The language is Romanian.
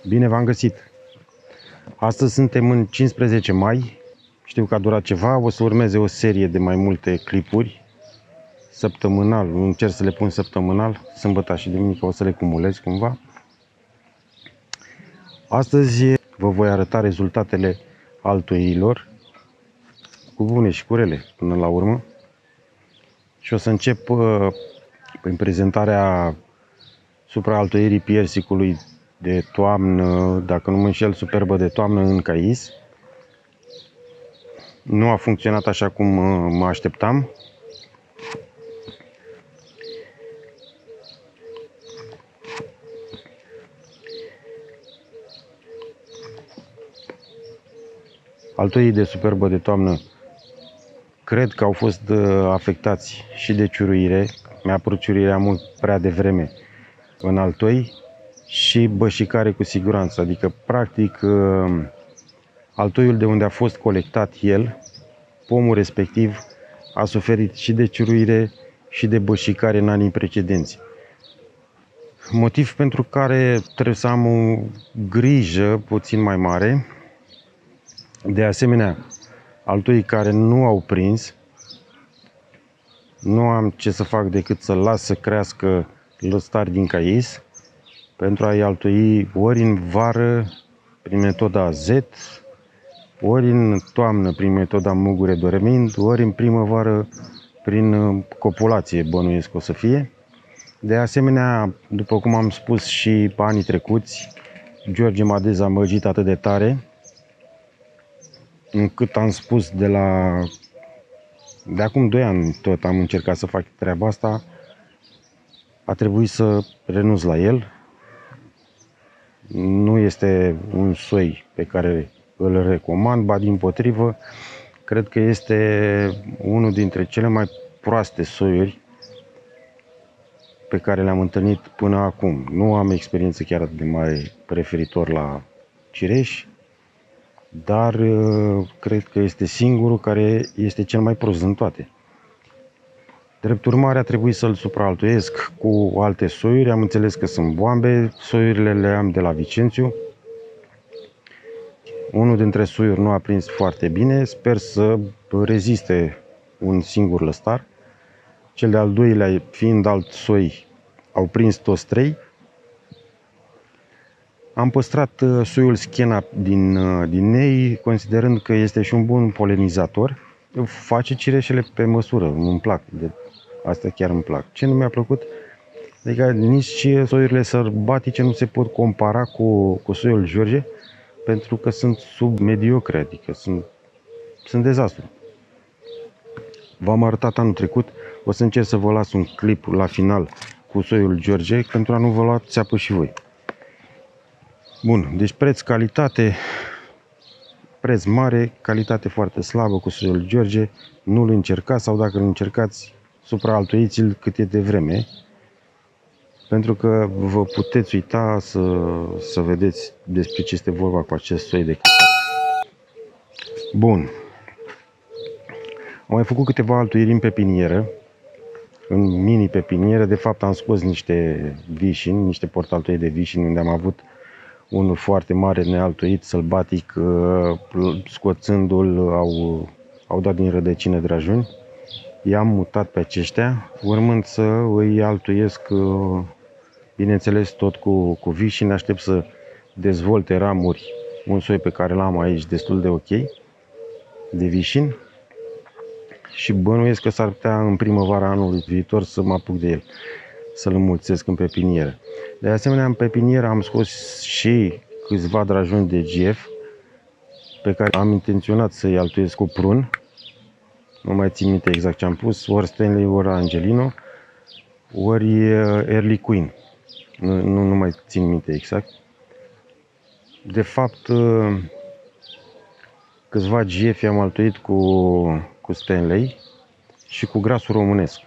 Bine v-am găsit! Astăzi suntem în 15 mai. Știu că a durat ceva, o să urmeze o serie de mai multe clipuri săptămânal. Încerc să le pun săptămânal, sâmbătă și duminică o să le cumulez cumva. Astăzi vă voi arăta rezultatele altoirilor, cu bune și cu rele până la urmă. Și o să încep prin prezentarea supraaltoirii piersicului de toamnă, dacă nu mă înșel, superbă de toamnă în cais. Nu a funcționat așa cum mă așteptam. Altoii de superbă de toamnă cred că au fost afectați și de ciuruire. Mi-a apărut ciuruirea mult prea devreme în altoi și bășicare cu siguranță. Adică, practic, altoiul de unde a fost colectat el, pomul respectiv, a suferit și de ciuruire și de bășicare în anii precedenți. Motiv pentru care trebuie să am o grijă puțin mai mare. De asemenea, altoii care nu au prins, nu am ce să fac decât să las să crească lăstari din cais pentru a-i altoi ori în vară prin metoda Z, ori în toamnă prin metoda mugure dormind, ori în primăvară prin copulație, bănuiesc o să fie. De asemenea, după cum am spus și pe anii trecuți, George m-a dezamăgit atât de tare încât am spus de acum 2 ani tot am încercat să fac treaba asta. A trebuit să renunț la el. Nu este un soi pe care îl recomand, ba dimpotrivă, cred că este unul dintre cele mai proaste soiuri pe care le-am întâlnit până acum. Nu am experiență chiar atât de mare referitor la cireș, dar cred că este singurul care este cel mai prost în toate. Drept urmare, a trebuit să-l supraaltoiesc cu alte soiuri. Am înțeles că sunt boambe, soiurile le am de la Vicențiu. Unul dintre soiuri nu a prins foarte bine, sper să reziste un singur lăstar. Cel de-al doilea, fiind alt soi, au prins toți 3. Am păstrat soiul Schena din ei, considerând că este și un bun polenizator. Face cireșele pe măsură, îmi plac. Astea chiar îmi plac. Ce nu mi-a plăcut? Adică nici soiurile sărbatice nu se pot compara cu soiul George, pentru că sunt submediocre, adică sunt dezastru. V-am arătat anul trecut, o să încerc să vă las un clip la final cu soiul George, pentru a nu vă lua țeapă și voi. Bun, deci preț-calitate, preț mare, calitate foarte slabă cu soiul George. Nu-l încercați, sau dacă îl încercați, supraaltoiți-l cât e de vreme, pentru că vă puteți uita să vedeți despre ce este vorba cu acest soi de căcat. Bun. Am mai făcut câteva altoiri în pepinieră, în mini pepinieră. De fapt am scos niște vișini, niște portaltoi de vișini, unde am avut unul foarte mare nealtoit, sălbatic, scoțându-l au dat din rădăcină drajuni. I-am mutat pe aceștia, urmând să îi altoiesc, bineînțeles, tot cu vișini. Aștept să dezvolte ramuri, un soi pe care l-am aici destul de ok, de vișini. Și bănuiesc că s-ar putea în primăvara anului viitor să mă apuc de el, să-l înmulțesc în pepinieră. De asemenea, în pepinieră am scos și câțiva drajuni de GF pe care am intenționat să-i altuiesc cu prun. Nu mai țin minte exact ce am pus, ori Stanley, ori Angelino, ori Early Queen. Nu mai țin minte exact. De fapt, câțiva GF am altuit cu Stanley și cu grasul românesc.